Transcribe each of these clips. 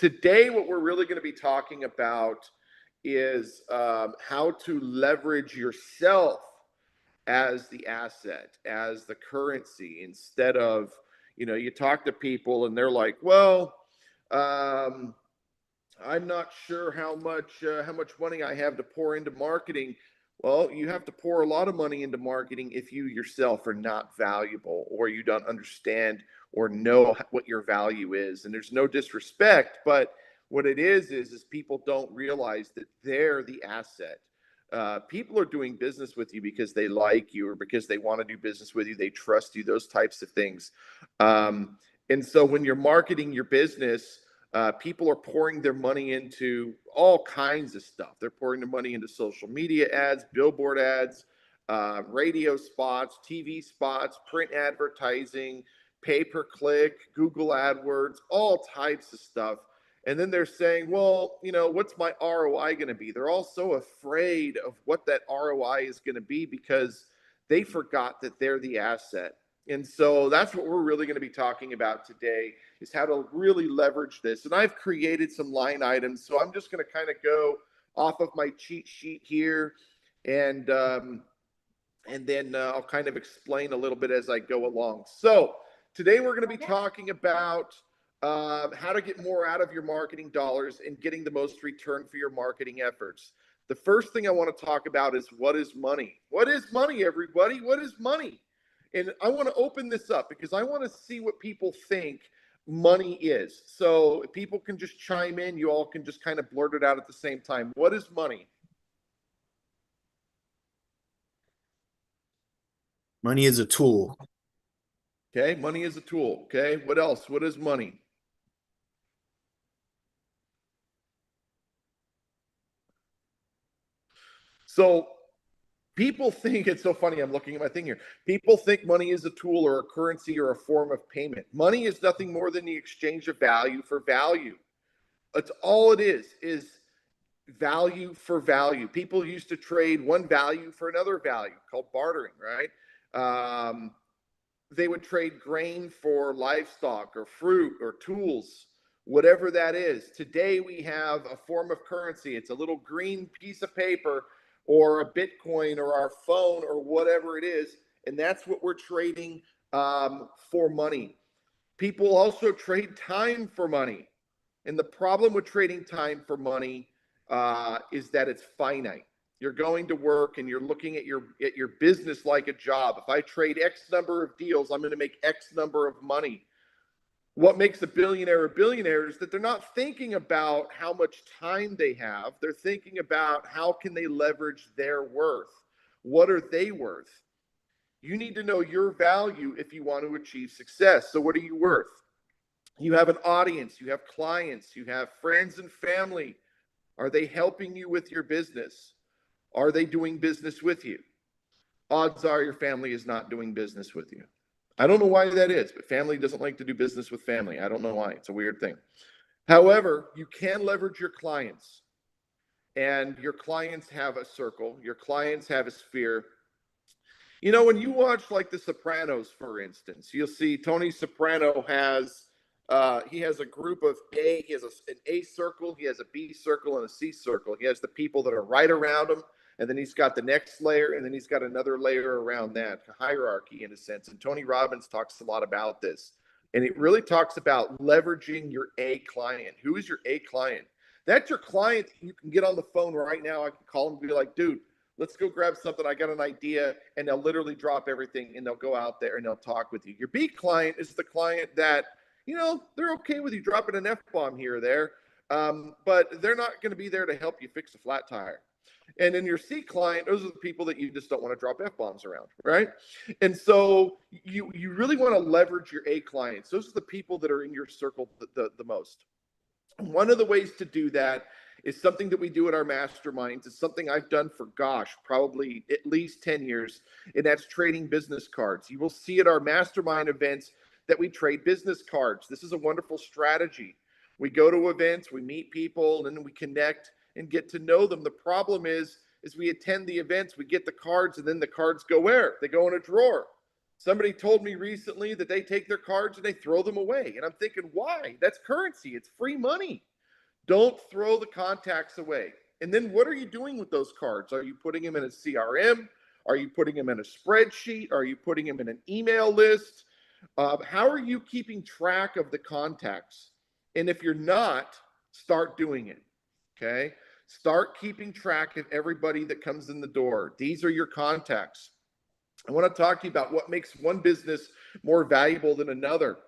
Today, what we're really going to be talking about is how to leverage yourself as the asset, as the currency, instead of, you talk to people and they're like, well, um, I'm not sure how much money I have to pour into marketing. Well, you have to pour a lot of money into marketing if you yourself are not valuable, or you don't understand or know what your value is. And there's no disrespect, but what it is people don't realize that they're the asset. People are doing business with you because they like you or because they want to do business with you. They trust you, those types of things. And so when you're marketing your business, people are pouring their money into all kinds of stuff. They're pouring their money into social media ads, billboard ads, radio spots, TV spots, print advertising, pay-per-click, Google AdWords, all types of stuff. And then they're saying, well, what's my ROI going to be? They're all so afraid of what that ROI is going to be because they forgot that they're the asset. And so that's what we're really going to be talking about today, is how to really leverage this. And I've created some line items, so I'm just going to kind of go off of my cheat sheet here, and then I'll kind of explain a little bit as I go along. So today we're going to be talking about how to get more out of your marketing dollars and getting the most return for your marketing efforts. The first thing I want to talk about is, what is money? What is money, everybody? What is money? And I want to open this up because I want to see what people think money is. So if people can just chime in, you all can just kind of blurt it out at the same time. What is money? Money is a tool. Okay, money is a tool. Okay, what else? What is money? So people think, it's so funny, I'm looking at my thing here. People think money is a tool or a currency or a form of payment. Money is nothing more than the exchange of value for value. It's all it is value for value. People used to trade one value for another value, called bartering, right? They would trade grain for livestock or fruit or tools, whatever that is. Today we have a form of currency. It's a little green piece of paper or a Bitcoin or our phone or whatever it is. And that's what we're trading for money. People also trade time for money. And the problem with trading time for money is that it's finite. You're going to work and you're looking at your business like a job. If I trade X number of deals, I'm going to make X number of money. What makes a billionaire is that they're not thinking about how much time they have. They're thinking about how can they leverage their worth. What are they worth? You need to know your value if you want to achieve success. So what are you worth? You have an audience, you have clients, you have friends and family. Are they helping you with your business? Are they doing business with you? Odds are your family is not doing business with you. I don't know why that is, but family doesn't like to do business with family. I don't know why. It's a weird thing. However, you can leverage your clients, and your clients have a circle. Your clients have a sphere. When you watch like The Sopranos, for instance, you'll see Tony Soprano has he has a group of he has an A circle, he has a B circle, and a C circle. He has the people that are right around him, and then he's got the next layer, and then he's got another layer around that, hierarchy in a sense. And Tony Robbins talks a lot about this. And it really talks about leveraging your A client. Who is your A client? That's your client you can get on the phone right now. I can call him and be like, dude, let's go grab something. I got an idea. And they'll literally drop everything and they'll go out there and they'll talk with you. Your B client is the client that, they're okay with you dropping an F-bomb here or there, but they're not going to be there to help you fix a flat tire. And then your C client, those are the people that you just don't want to drop F-bombs around, right? And so you really want to leverage your A clients. Those are the people that are in your circle the most. One of the ways to do that is something that we do at our masterminds. It's something I've done for, probably at least 10 years, and that's trading business cards. You will see at our mastermind events that we trade business cards. This is a wonderful strategy. We go to events, we meet people, and then we connect and get to know them. The problem is we attend the events, we get the cards, and then the cards go where? They go in a drawer. Somebody told me recently that they take their cards and they throw them away. And I'm thinking, why? That's currency. It's free money. Don't throw the contacts away. And then what are you doing with those cards? Are you putting them in a CRM? Are you putting them in a spreadsheet? Are you putting them in an email list? How are you keeping track of the contacts? And if you're not, start doing it. Okay. Start keeping track of everybody that comes in the door. These are your contacts. I want to talk to you about what makes one business more valuable than another.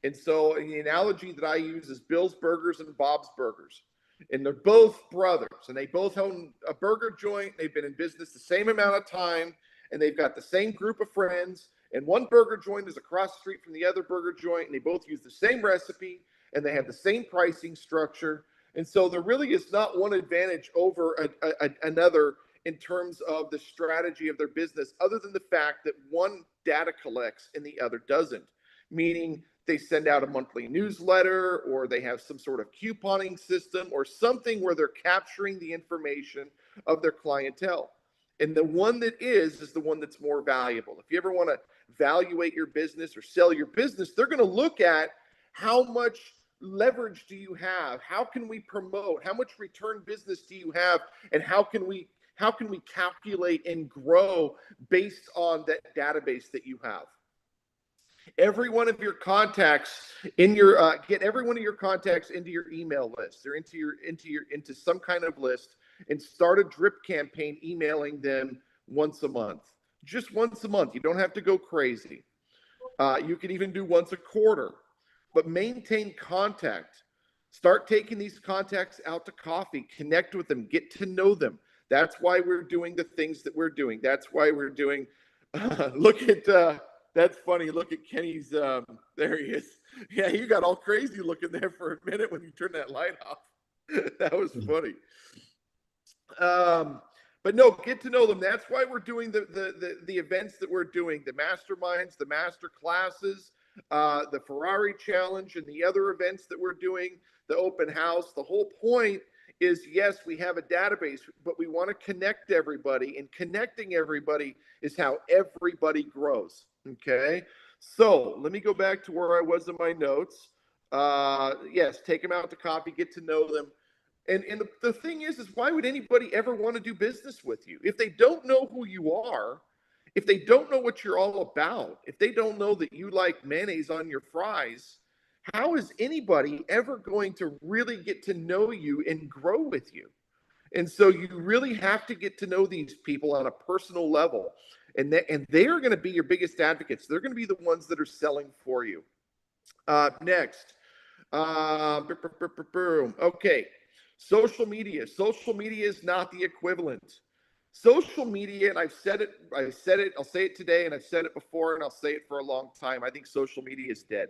And so the analogy that I use is Bill's Burgers and Bob's Burgers. And they're both brothers, and they both own a burger joint. They've been in business the same amount of time, and they've got the same group of friends. And one burger joint is across the street from the other burger joint, and they both use the same recipe, and they have the same pricing structure. And so there really is not one advantage over another in terms of the strategy of their business, other than the fact that one data collects and the other doesn't, meaning they send out a monthly newsletter, or they have some sort of couponing system or something where they're capturing the information of their clientele. And the one that is the one that's more valuable. If you ever want to evaluate your business or sell your business, they're going to look at how much leverage do you have? How can we promote? How much return business do you have? And how can we calculate and grow based on that database that you have? Every one of your contacts in your get every one of your contacts into your email list or into some kind of list, and start a drip campaign emailing them once a month. Just once a month. You don't have to go crazy. You can even do once a quarter, but maintain contact. Start taking these contacts out to coffee, connect with them, get to know them. That's why we're doing the things that we're doing. That's why we're doing, look at, that's funny. Look at Kenny's, there he is. Yeah, you got all crazy looking there for a minute when you turned that light off. That was funny. But no, get to know them. That's why we're doing the events that we're doing, the masterminds, the master classes, the Ferrari challenge, and the other events that we're doing, the open house. The whole point is, yes, we have a database, but we want to connect everybody, and connecting everybody is how everybody grows. Okay. So let me go back to where I was in my notes. Yes, take them out to coffee, get to know them. And the thing is why would anybody ever want to do business with you? If they don't know who you are, if they don't know what you're all about, if they don't know that you like mayonnaise on your fries, how is anybody ever going to really get to know you and grow with you? And so you really have to get to know these people on a personal level. And they are going to be your biggest advocates. They're going to be the ones that are selling for you. Next. Okay. Social media. Social media is not the equivalent. Social media, and I've said it, I'll say it today, and I've said it before, and I'll say it for a long time. I think social media is dead.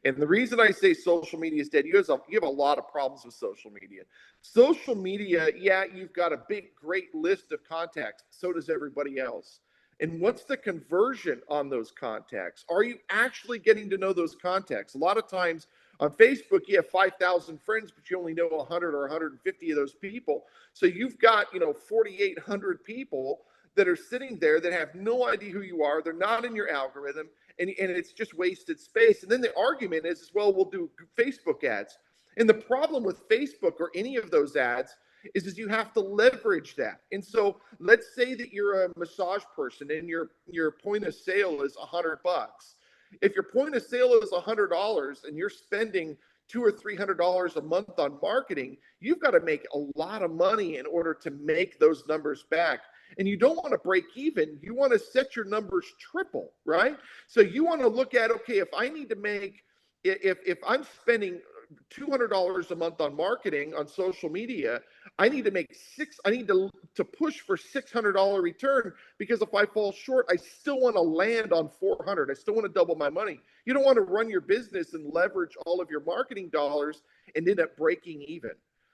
And the reason I say social media is dead, you have a lot of problems with social media. Social media, yeah, you've got a big, great list of contacts. So does everybody else. And what's the conversion on those contacts? Are you actually getting to know those contacts? A lot of times on Facebook, you have 5,000 friends, but you only know 100 or 150 of those people. So you've got, 4,800 people that are sitting there that have no idea who you are. They're not in your algorithm, and it's just wasted space. And then the argument is, well, we'll do Facebook ads. And the problem with Facebook or any of those ads is you have to leverage that. And so let's say that you're a massage person and your point of sale is $100. If your point of sale is $100 and you're spending $200 or $300 a month on marketing, you've got to make a lot of money in order to make those numbers back. And you don't want to break even. You want to set your numbers triple, right? So you want to look at, okay, if I need to make, if I'm spending $200 a month on marketing on social media, I need to push for $600 return, because if I fall short, I still want to land on 400. I still want to double my money. You don't want to run your business and leverage all of your marketing dollars and end up breaking even.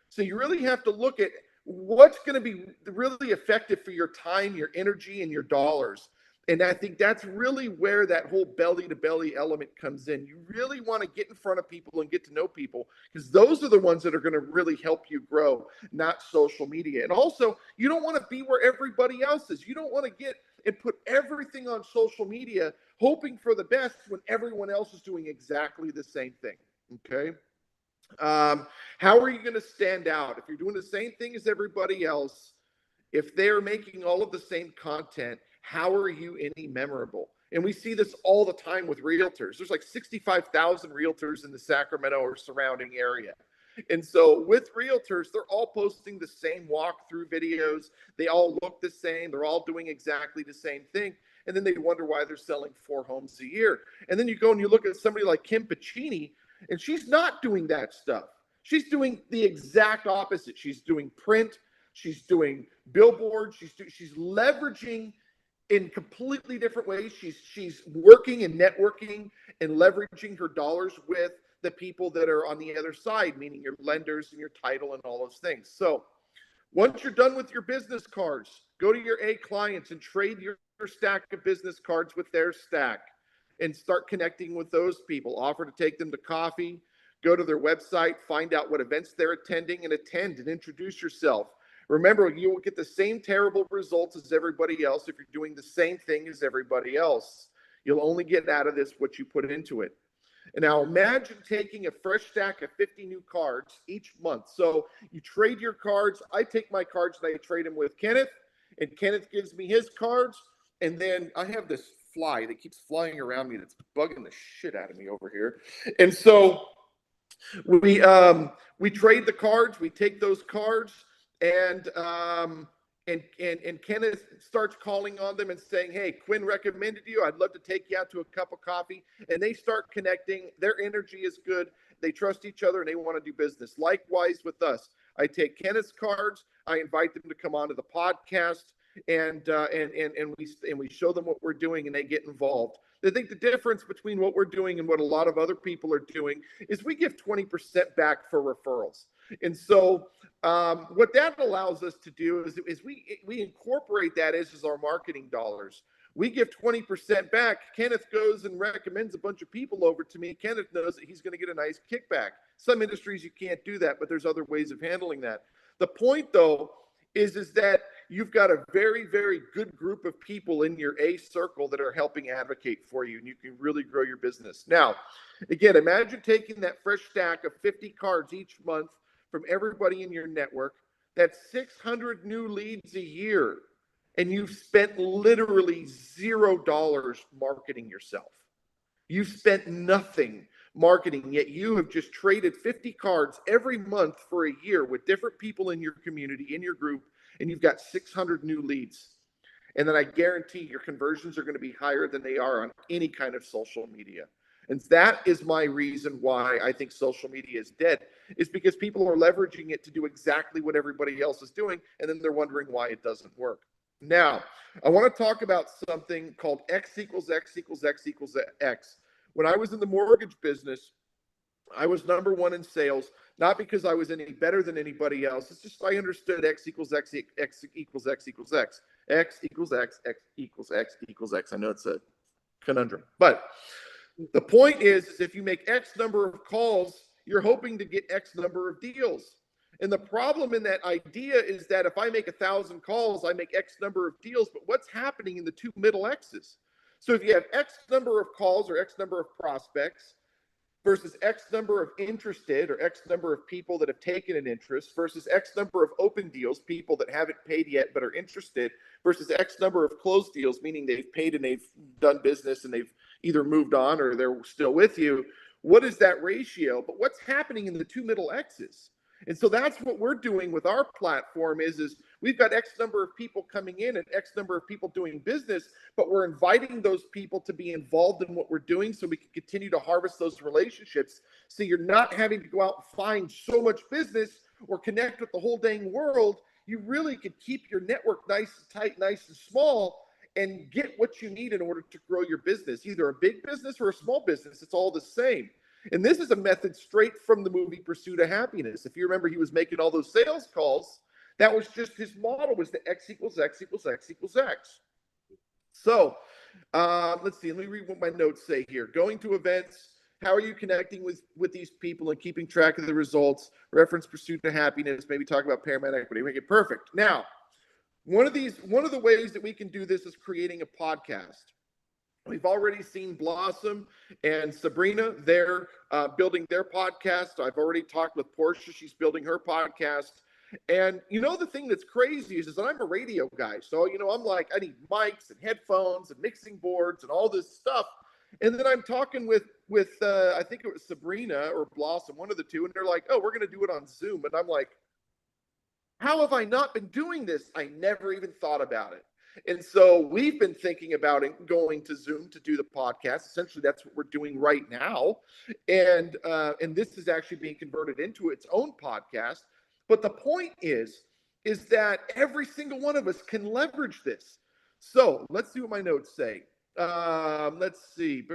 So you really have to look at what's going to be really effective for your time, your energy, and your dollars. And I think that's really where that whole belly to belly element comes in. You really want to get in front of people and get to know people, because those are the ones that are going to really help you grow, not social media. And also, you don't want to be where everybody else is. You don't want to get and put everything on social media hoping for the best when everyone else is doing exactly the same thing. Okay. How are you going to stand out? If you're doing the same thing as everybody else, if they're making all of the same content, how are you any memorable? And we see this all the time with realtors. There's like 65,000 realtors in the Sacramento or surrounding area. And so with realtors, they're all posting the same walkthrough videos. They all look the same. They're all doing exactly the same thing. And then they wonder why they're selling 4 homes a year. And then you go and you look at somebody like Kim Pacini, and she's not doing that stuff. She's doing the exact opposite. She's doing print. She's doing billboards. She's leveraging in completely different ways. She's working and networking and leveraging her dollars with the people that are on the other side, meaning your lenders and your title and all those things. So once you're done with your business cards, go to your A clients and trade your stack of business cards with their stack and start connecting with those people. Offer to take them to coffee, go to their website, find out what events they're attending and attend and introduce yourself. Remember, you will get the same terrible results as everybody else if you're doing the same thing as everybody else. You'll only get out of this what you put into it. And now imagine taking a fresh stack of 50 new cards each month. So you trade your cards. I take my cards and I trade them with Kenneth, and Kenneth gives me his cards. And then I have this fly that keeps flying around me that's bugging the shit out of me over here. And so we trade the cards. We take those cards, and and Kenneth starts calling on them and saying, "Hey, Quinn recommended you. I'd love to take you out to a cup of coffee." And they start connecting. Their energy is good. They trust each other and they want to do business. Likewise with us. I take Kenneth's cards. I invite them to come onto the podcast, and we show them what we're doing, and they get involved. I think the difference between what we're doing and what a lot of other people are doing is we give 20% back for referrals. And so what that allows us to do is we incorporate that as our marketing dollars. We give 20% back. Kenneth goes and recommends a bunch of people over to me. Kenneth knows that he's going to get a nice kickback. Some industries you can't do that, but there's other ways of handling that. The point, though, is that you've got a very, very good group of people in your A circle that are helping advocate for you, and you can really grow your business. Now, again, imagine taking that fresh stack of 50 cards each month from everybody in your network. That's 600 new leads a year, and you've spent literally $0 marketing yourself. You've spent nothing marketing, yet you have just traded 50 cards every month for a year with different people in your community, in your group, and you've got 600 new leads. And then I guarantee your conversions are going to be higher than they are on any kind of social media. And that is my reason why I think social media is dead, is because people are leveraging it to do exactly what everybody else is doing, and then they're wondering why it doesn't work. Now, I want to talk about something called X equals X equals X equals X. When I was in the mortgage business, I was number one in sales, not because I was any better than anybody else. It's just I understood X equals X, X equals X equals X. X equals X, X equals X equals X. I know it's a conundrum, but the point is if you make X number of calls, you're hoping to get X number of deals. And the problem in that idea is that if I make 1,000 calls, I make X number of deals, but what's happening in the two middle X's? So if you have X number of calls or X number of prospects versus X number of interested or X number of people that have taken an interest versus X number of open deals, people that haven't paid yet but are interested, versus X number of closed deals, meaning they've paid and they've done business and they've either moved on or they're still with you. What is that ratio? But what's happening in the two middle X's? And so that's what we're doing with our platform is we've got X number of people coming in and X number of people doing business, but we're inviting those people to be involved in what we're doing so we can continue to harvest those relationships. So you're not having to go out and find so much business or connect with the whole dang world. You really could keep your network nice and tight, nice and small, and get what you need in order to grow your business, either a big business or a small business. It's all the same. And this is a method straight from the movie Pursuit of Happiness. If you remember, he was making all those sales calls. That was just his model, was the X equals X equals X equals X. So let's see. Let me read what my notes say here. Going to events. How are you connecting with these people and keeping track of the results? Reference Pursuit of Happiness. Maybe talk about Paramount Equity. Make it perfect. Now, one of the ways that we can do this is creating a podcast. We've already seen Blossom and Sabrina. They're building their podcast. I've already talked with Portia. She's building her podcast. And the thing that's crazy is that I'm a radio guy. So, I'm like, I need mics and headphones and mixing boards and all this stuff. And then I'm talking with I think it was Sabrina or Blossom, one of the two, and they're like, "Oh, we're going to do it on Zoom." And I'm like, how have I not been doing this? I never even thought about it. And so we've been thinking about it, going to Zoom to do the podcast. Essentially, that's what we're doing right now. And this is actually being converted into its own podcast. But the point is that every single one of us can leverage this. So let's see what my notes say. Let's see.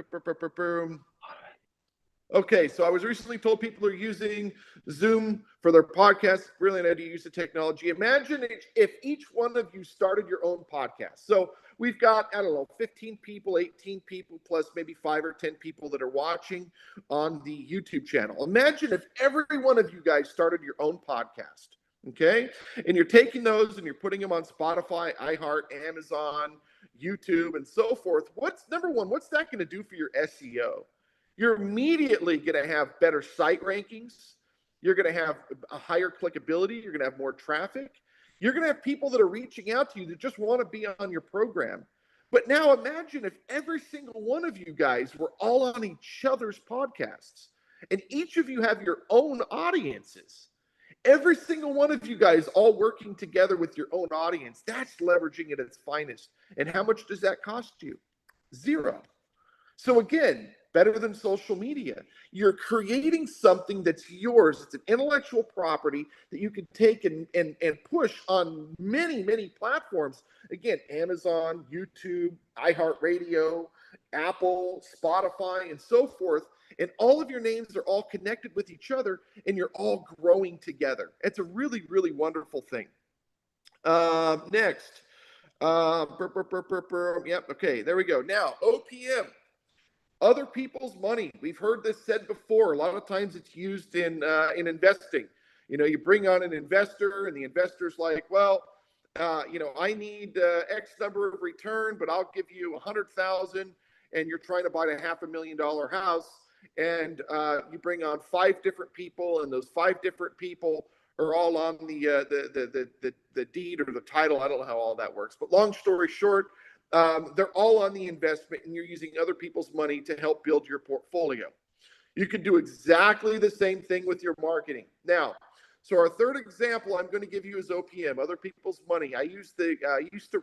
Okay, so I was recently told people are using Zoom for their podcast. Brilliant idea to use the technology. Imagine if each one of you started your own podcast. So we've got, I don't know, 15 people, 18 people, plus maybe 5 or 10 people that are watching on the YouTube channel. Imagine if every one of you guys started your own podcast, okay? And you're taking those and you're putting them on Spotify, iHeart, Amazon, YouTube, and so forth. Number one, what's that going to do for your SEO? You're immediately going to have better site rankings. You're going to have a higher clickability. You're going to have more traffic. You're going to have people that are reaching out to you that just want to be on your program. But now imagine if every single one of you guys were all on each other's podcasts, and each of you have your own audiences. Every single one of you guys all working together with your own audience. That's leveraging at its finest. And how much does that cost you? Zero. So again, better than social media. You're creating something that's yours. It's an intellectual property that you can take and push on many, many platforms. Again, Amazon, YouTube, iHeartRadio, Apple, Spotify, and so forth. And all of your names are all connected with each other, and you're all growing together. It's a really, really wonderful thing. Next. Yep, okay, there we go. Now, OPM. Other people's money. We've heard this said before. A lot of times it's used in investing. You bring on an investor, and the investor's like, well, I need X number of return, but I'll give you 100,000, and you're trying to buy a $500,000 house, and you bring on 5 different people, and those 5 different people are all on the deed or the title. I don't know how all that works, but long story short, they're all on the investment, and you're using other people's money to help build your portfolio. You can do exactly the same thing with your marketing. Now, so our third example I'm going to give you is OPM, other people's money. I used to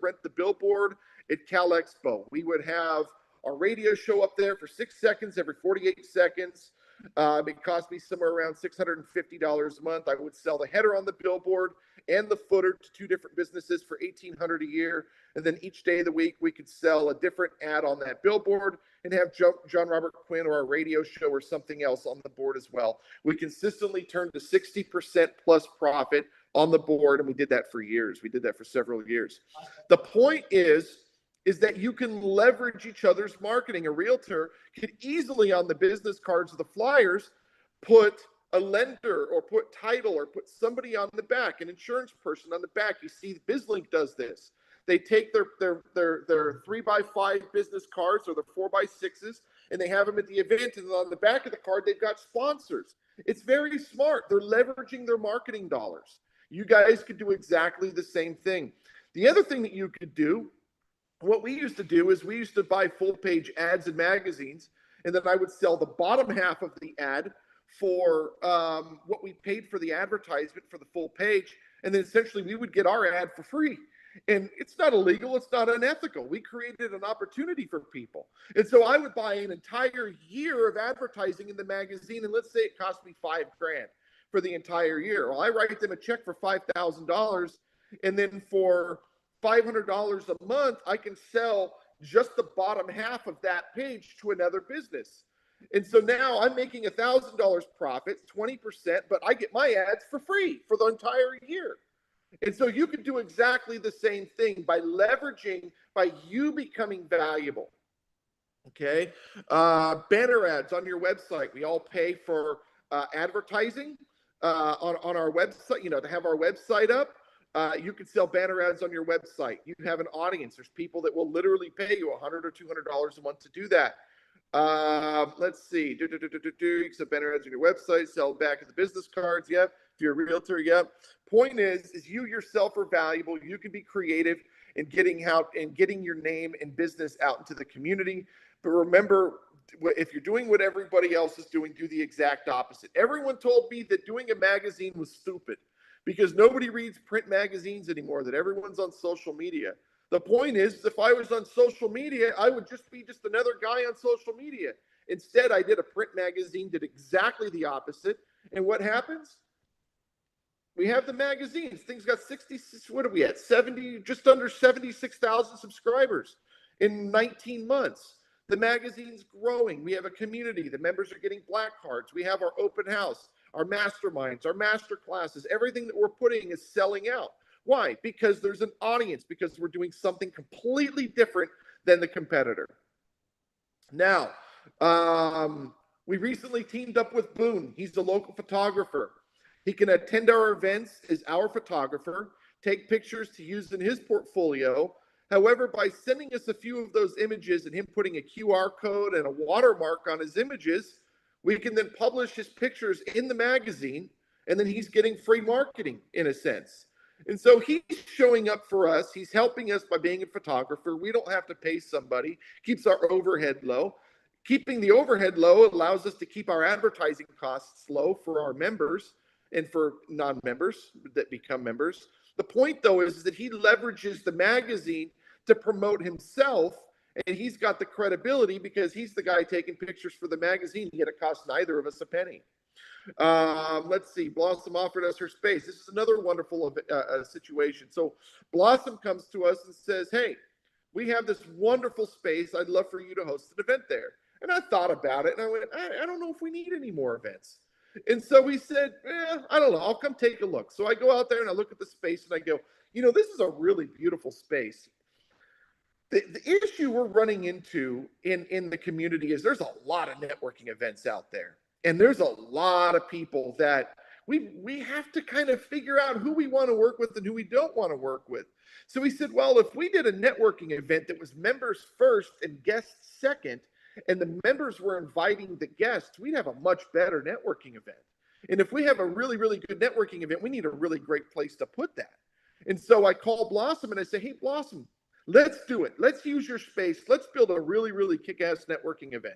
rent the billboard at Cal Expo. We would have our radio show up there for 6 seconds every 48 seconds. It cost me somewhere around $650 a month. I would sell the header on the billboard and the footer to 2 different businesses for $1,800 a year. And then each day of the week, we could sell a different ad on that billboard and have Jon Robert Quinn or our radio show or something else on the board as well. We consistently turned to 60% plus profit on the board, and we did that for years. We did that for several years. The point is that you can leverage each other's marketing. A realtor could easily, on the business cards of the flyers, put a lender or put title or put somebody on the back, an insurance person on the back. You see, BizLink does this. They take their 3x5 business cards or their 4x6s, and they have them at the event. And on the back of the card, they've got sponsors. It's very smart. They're leveraging their marketing dollars. You guys could do exactly the same thing. The other thing that you could do, what we used to do is we used to buy full page ads in magazines, and then I would sell the bottom half of the ad for what we paid for the advertisement for the full page. And then essentially we would get our ad for free. And it's not illegal. It's not unethical. We created an opportunity for people. And so I would buy an entire year of advertising in the magazine. And let's say it cost me $5,000 for the entire year. Well, I write them a check for $5,000. And then for $500 a month, I can sell just the bottom half of that page to another business. And so now I'm making $1,000 profit, 20%, but I get my ads for free for the entire year. And so you can do exactly the same thing by leveraging, by you becoming valuable. Okay. Banner ads on your website. We all pay for advertising on our website, to have our website up. You can sell banner ads on your website. You have an audience. There's people that will literally pay you $100 or $200 a month to do that. Let's see. You can sell banner ads on your website, sell back of the business cards. Yep. If you're a realtor, yep. Point is you yourself are valuable. You can be creative in getting out and getting your name and business out into the community. But remember, if you're doing what everybody else is doing, do the exact opposite. Everyone told me that doing a magazine was stupid because nobody reads print magazines anymore, that everyone's on social media. The point is, if I was on social media, I would just be just another guy on social media. Instead, I did a print magazine, did exactly the opposite. And what happens? We have the magazines. Things got 60, what are we at? 70, just under 76,000 subscribers in 19 months. The magazine's growing. We have a community. The members are getting black cards. We have our open house, our masterminds, our master classes. Everything that we're putting is selling out. Why? Because there's an audience, because we're doing something completely different than the competitor. Now, we recently teamed up with Boone. He's a local photographer. He can attend our events as our photographer, take pictures to use in his portfolio. However, by sending us a few of those images and him putting a QR code and a watermark on his images, we can then publish his pictures in the magazine, and then he's getting free marketing in a sense. And so he's showing up for us. He's helping us by being a photographer. We don't have to pay somebody, keeps our overhead low. Keeping the overhead low allows us to keep our advertising costs low for our members and for non-members that become members. The point, though, is that he leverages the magazine to promote himself, and he's got the credibility because he's the guy taking pictures for the magazine, yet it costs neither of us a penny. Let's see. Blossom offered us her space. This is another wonderful situation. So Blossom comes to us and says, hey, we have this wonderful space. I'd love for you to host an event there. And I thought about it, and I went, I don't know if we need any more events. And so we said, I don't know. I'll come take a look. So I go out there and I look at the space and I go, this is a really beautiful space. The issue we're running into in the community is there's a lot of networking events out there. And there's a lot of people that we have to kind of figure out who we want to work with and who we don't want to work with. So we said, well, if we did a networking event that was members first and guests second, and the members were inviting the guests, we'd have a much better networking event. And if we have a really, really good networking event, we need a really great place to put that. And so I call Blossom and I say, hey, Blossom, let's do it. Let's use your space. Let's build a really, really kick-ass networking event.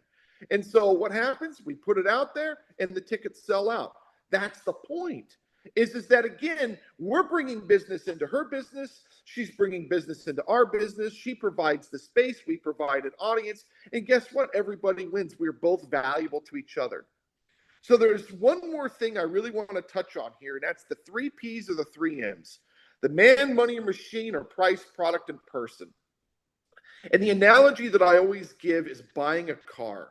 And so what happens? We put it out there and the tickets sell out. That's the point. Is that, again, we're bringing business into her business. She's bringing business into our business. She provides the space. We provide an audience. And guess what? Everybody wins. We're both valuable to each other. So there's one more thing I really want to touch on here, and that's the 3 Ps or the 3 Ms. The man, money, or machine, or price, product, and person. And the analogy that I always give is buying a car.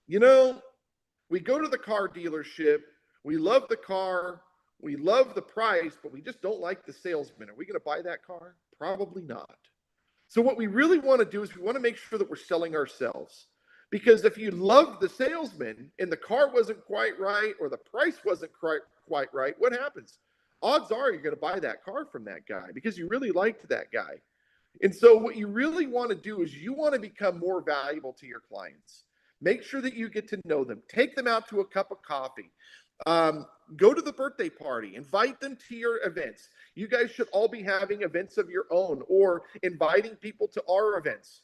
We go to the car dealership. We love the car. We love the price, but we just don't like the salesman. Are we going to buy that car? Probably not. So what we really want to do is we want to make sure that we're selling ourselves. Because if you love the salesman and the car wasn't quite right or the price wasn't quite right, what happens? Odds are you're going to buy that car from that guy because you really liked that guy. And so what you really want to do is you want to become more valuable to your clients. Make sure that you get to know them. Take them out to a cup of coffee. Go to the birthday party, invite them to your events. You guys should all be having events of your own or inviting people to our events.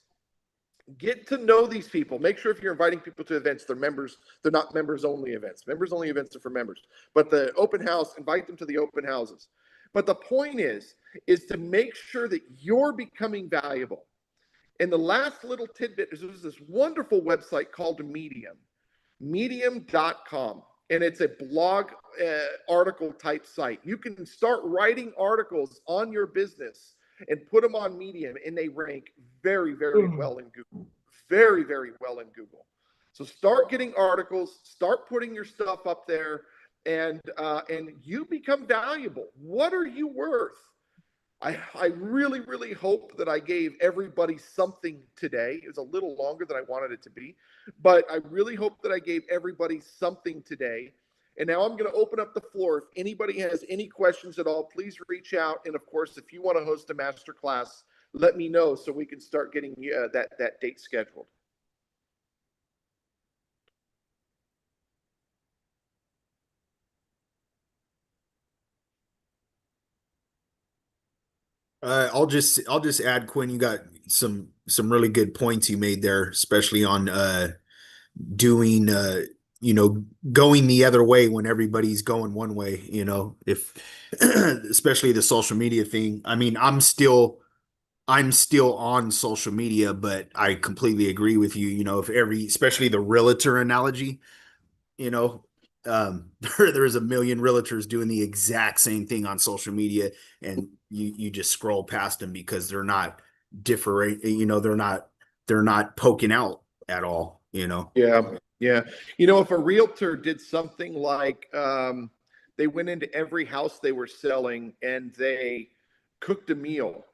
Get to know these people. Make sure if you're inviting people to events, they're members. They're not members only events. Members only events are for members. But the open house, invite them to the open houses. But the point is to make sure that you're becoming valuable. And the last little tidbit is there's this wonderful website called Medium, medium.com. And it's a blog article type site. You can start writing articles on your business and put them on Medium, and they rank very, very well in Google. Very, very well in Google. So start getting articles, start putting your stuff up there, and you become valuable. What are you worth? I really, really hope that I gave everybody something today. It was a little longer than I wanted it to be, but I really hope that I gave everybody something today. And now I'm going to open up the floor. If anybody has any questions at all, please reach out. And of course, if you want to host a masterclass, let me know so we can start getting that date scheduled. I'll just add, Quinn, you got some really good points you made there, especially on doing going the other way when everybody's going one way, if especially the social media thing. I mean, I'm still on social media, but I completely agree with you. If especially the realtor analogy, you know, there's a million realtors doing the exact same thing on social media, and you just scroll past them because they're not different. They're not poking out at all. Yeah, yeah. If a realtor did something like they went into every house they were selling and they cooked a meal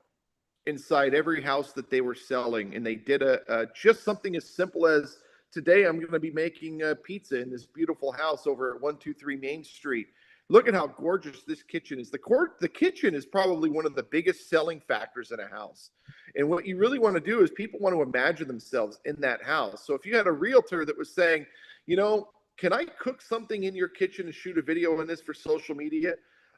inside every house that they were selling, and they did just something as simple as, today I'm going to be making pizza in this beautiful house over at 123 Main Street. Look at how gorgeous this kitchen is. The kitchen is probably one of the biggest selling factors in a house. And what you really want to do is people want to imagine themselves in that house. So if you had a realtor that was saying, can I cook something in your kitchen and shoot a video on this for social media?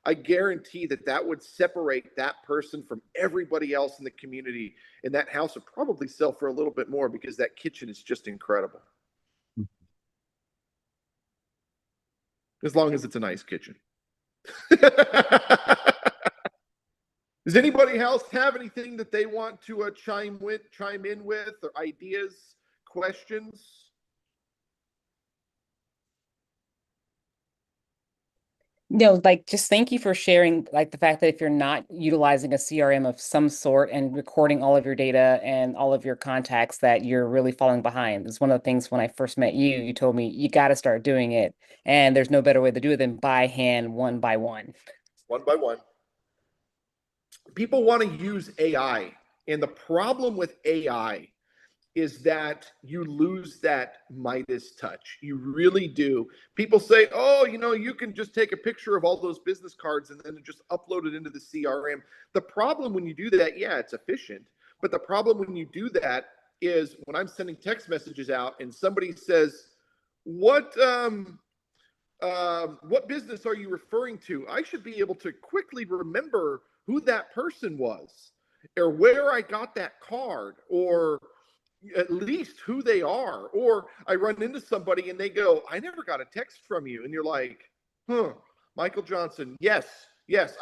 I guarantee that would separate that person from everybody else in the community. And that house would probably sell for a little bit more because that kitchen is just incredible. As long as it's a nice kitchen. Does anybody else have anything that they want to chime in with, or ideas, questions? Just thank you for sharing, the fact that if you're not utilizing a CRM of some sort and recording all of your data and all of your contacts, that you're really falling behind. It's one of the things when I first met you, you told me you got to start doing it. And there's no better way to do it than by hand, one by one. One by one. People want to use AI. And the problem with AI is that you lose that Midas touch. You really do. People say, oh, you can just take a picture of all those business cards and then just upload it into the CRM. The problem when you do that, yeah, it's efficient. But the problem when you do that is when I'm sending text messages out and somebody says, what business are you referring to? I should be able to quickly remember who that person was, or where I got that card, or at least who they are. Or I run into somebody and they go, I never got a text from you. And you're like, Michael Johnson. Yes,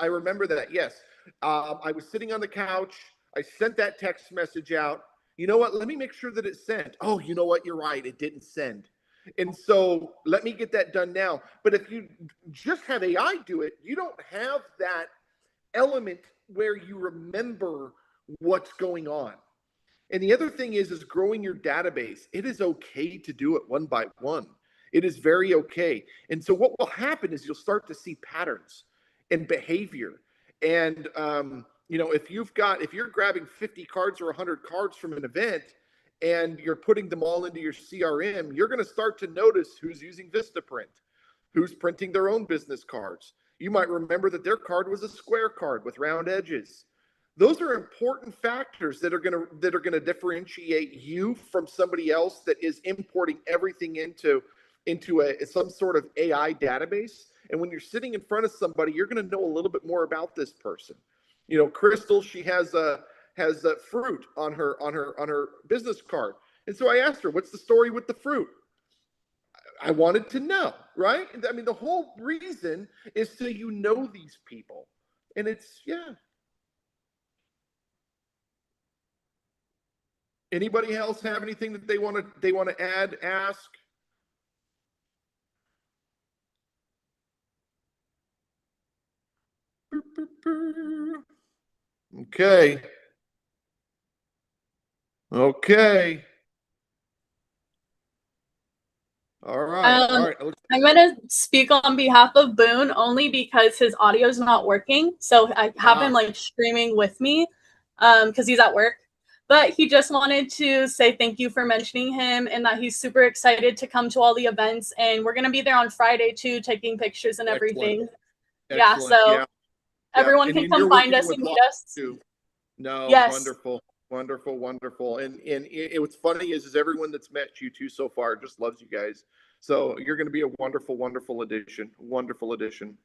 I remember that. Yes. I was sitting on the couch. I sent that text message out. You know what? Let me make sure that it sent. Oh, you know what? You're right. It didn't send. And so let me get that done now. But if you just have AI do it, you don't have that element where you remember what's going on. And the other thing is growing your database. It is okay to do it one by one. It is very okay. And so what will happen is you'll start to see patterns and behavior. And if you're grabbing 50 cards or 100 cards from an event and you're putting them all into your CRM, you're going to start to notice who's using Vistaprint, who's printing their own business cards. You might remember that their card was a square card with round edges. Those are important factors that are going to differentiate you from somebody else that is importing everything into some sort of AI database. And when you're sitting in front of somebody, you're going to know a little bit more about this person. Crystal, she has a fruit on her business card, and so I asked her, "What's the story with the fruit?" I wanted to know, right? I mean, the whole reason is so these people, and it's Anybody else have anything that they want to add, ask? Okay. All right. I'm going to speak on behalf of Boone only because his audio is not working. So I have him streaming with me because he's at work. But he just wanted to say thank you for mentioning him and that he's super excited to come to all the events. And we're going to be there on Friday too, taking pictures and everything. Yeah, Excellent. so Yeah. everyone And can you're come find working us with and meet lots us. too. No, Yes. wonderful, wonderful, wonderful. And what's funny is everyone that's met you two so far just loves you guys. So you're going to be a wonderful, wonderful addition. Wonderful addition.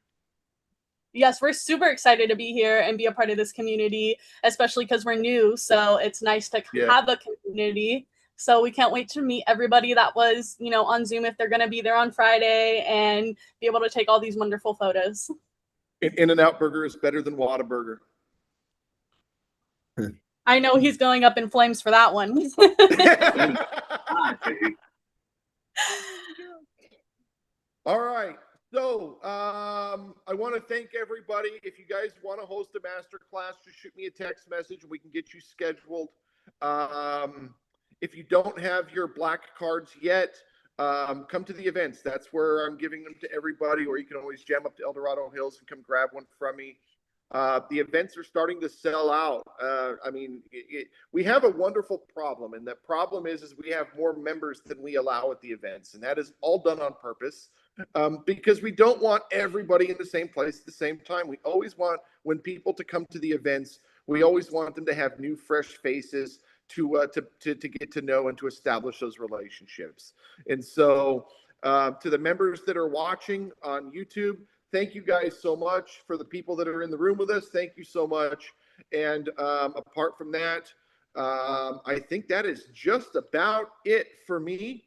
Yes, we're super excited to be here and be a part of this community, especially because we're new. So it's nice to have a community. So we can't wait to meet everybody that was, you know, on Zoom if they're going to be there on Friday and be able to take all these wonderful photos. In-N-Out Burger is better than Whataburger. I know he's going up in flames for that one. All right. So I want to thank everybody. If you guys want to host a masterclass, just shoot me a text message and we can get you scheduled. If you don't have your black cards yet, come to the events. That's where I'm giving them to everybody, or you can always jam up to El Dorado Hills and come grab one from me. The events are starting to sell out. I mean, we have a wonderful problem, and that problem is we have more members than we allow at the events, and that is all done on purpose because we don't want everybody in the same place at the same time. We always want, when people to come to the events, we always want them to have new, fresh faces to get to know and to establish those relationships. And so, to the members that are watching on YouTube, thank you guys so much. For the people that are in the room with us, thank you so much. And apart from that, I think that is just about it for me.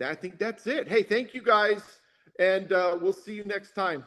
I think that's it. Hey, thank you guys, and we'll see you next time.